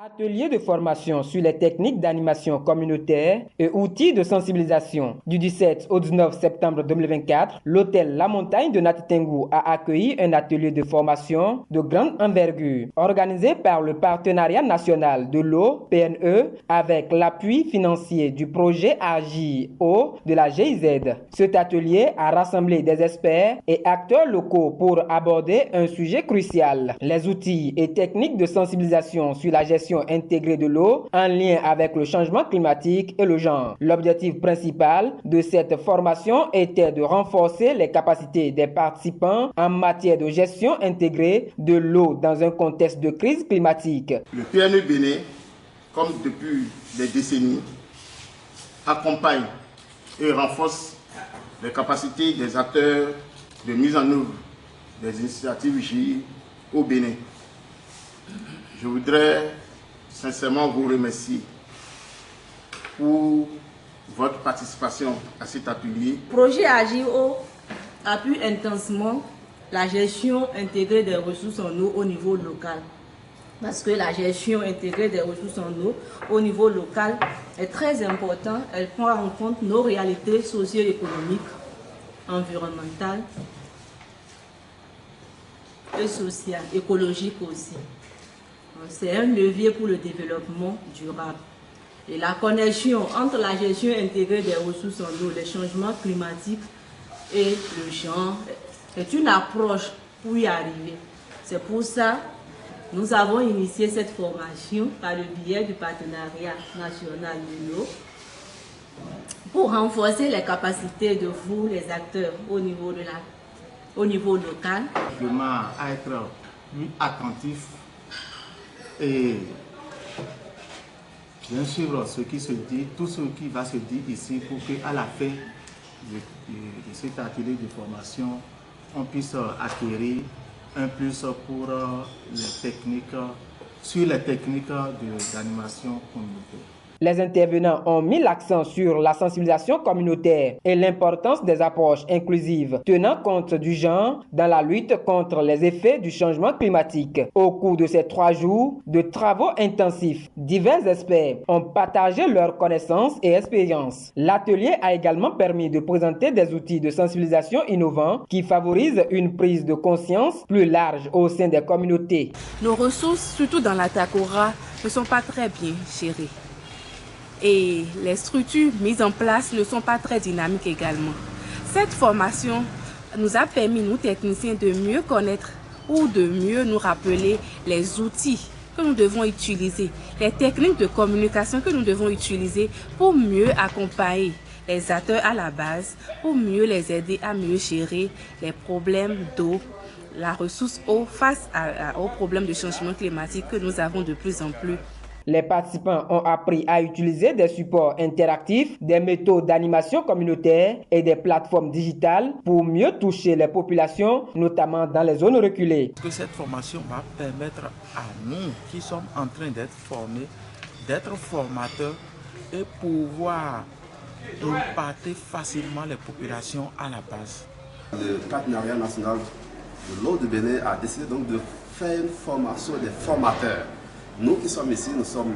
Atelier de formation sur les techniques d'animation communautaire et outils de sensibilisation. Du 17 au 19 septembre 2024, l'hôtel La Montagne de Nati Tengu a accueilli un atelier de formation de grande envergure, organisé par le Partenariat national de l'eau, PNE, avec l'appui financier du projet AGIO de la GIZ. Cet atelier a rassemblé des experts et acteurs locaux pour aborder un sujet crucial, les outils et techniques de sensibilisation sur la gestion intégrée de l'eau en lien avec le changement climatique et le genre. L'objectif principal de cette formation était de renforcer les capacités des participants en matière de gestion intégrée de l'eau dans un contexte de crise climatique. Le PNE Bénin, comme depuis des décennies, accompagne et renforce les capacités des acteurs de mise en œuvre des initiatives GIE au Bénin. Je voudrais sincèrement vous remercier pour votre participation à cet atelier. Le projet AGIO appuie intensément la gestion intégrée des ressources en eau au niveau local. Parce que la gestion intégrée des ressources en eau au niveau local est très importante. Elle prend en compte nos réalités socio-économiques, environnementales et sociales, écologiques aussi. C'est un levier pour le développement durable. Et la connexion entre la gestion intégrée des ressources en eau, les changements climatiques et le genre est une approche pour y arriver. C'est pour ça que nous avons initié cette formation par le biais du Partenariat national de l'eau pour renforcer les capacités de vous, les acteurs, au niveau local. Vraiment à être plus attentif et bien sûr ce qui se dit, tout ce qui va se dire ici pour qu'à la fin de cet atelier de formation, on puisse acquérir un plus pour les techniques, sur les techniques d'animation communautaire. Les intervenants ont mis l'accent sur la sensibilisation communautaire et l'importance des approches inclusives tenant compte du genre dans la lutte contre les effets du changement climatique. Au cours de ces 3 jours de travaux intensifs, divers experts ont partagé leurs connaissances et expériences. L'atelier a également permis de présenter des outils de sensibilisation innovants qui favorisent une prise de conscience plus large au sein des communautés. Nos ressources, surtout dans la Takora, ne sont pas très bien gérées. Et les structures mises en place ne sont pas très dynamiques également. Cette formation nous a permis, nous techniciens, de mieux connaître ou de mieux nous rappeler les outils que nous devons utiliser, les techniques de communication que nous devons utiliser pour mieux accompagner les acteurs à la base, pour mieux les aider à mieux gérer les problèmes d'eau, la ressource eau face aux problèmes de changement climatique que nous avons de plus en plus. Les participants ont appris à utiliser des supports interactifs, des méthodes d'animation communautaire et des plateformes digitales pour mieux toucher les populations, notamment dans les zones reculées. Que cette formation va permettre à nous qui sommes en train d'être formés, d'être formateurs et pouvoir impacter facilement les populations à la base. Le Partenariat national de l'eau du Bénin a décidé donc de faire une formation des formateurs. Nous qui sommes ici, nous sommes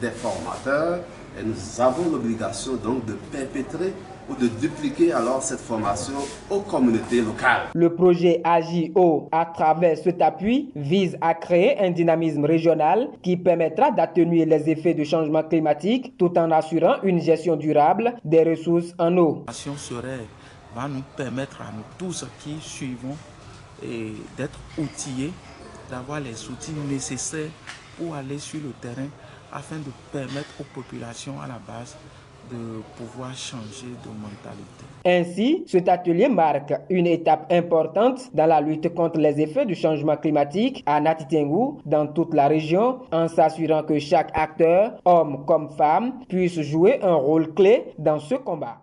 des formateurs et nous avons l'obligation donc de perpétrer ou de dupliquer alors cette formation aux communautés locales. Le projet AGIO, à travers cet appui, vise à créer un dynamisme régional qui permettra d'atténuer les effets du changement climatique tout en assurant une gestion durable des ressources en eau. La formation va nous permettre à nous tous qui suivons d'être outillés, d'avoir les outils nécessaires pour aller sur le terrain afin de permettre aux populations à la base de pouvoir changer de mentalité. Ainsi, cet atelier marque une étape importante dans la lutte contre les effets du changement climatique à Nati Tengu, dans toute la région, en s'assurant que chaque acteur, homme comme femme, puisse jouer un rôle clé dans ce combat.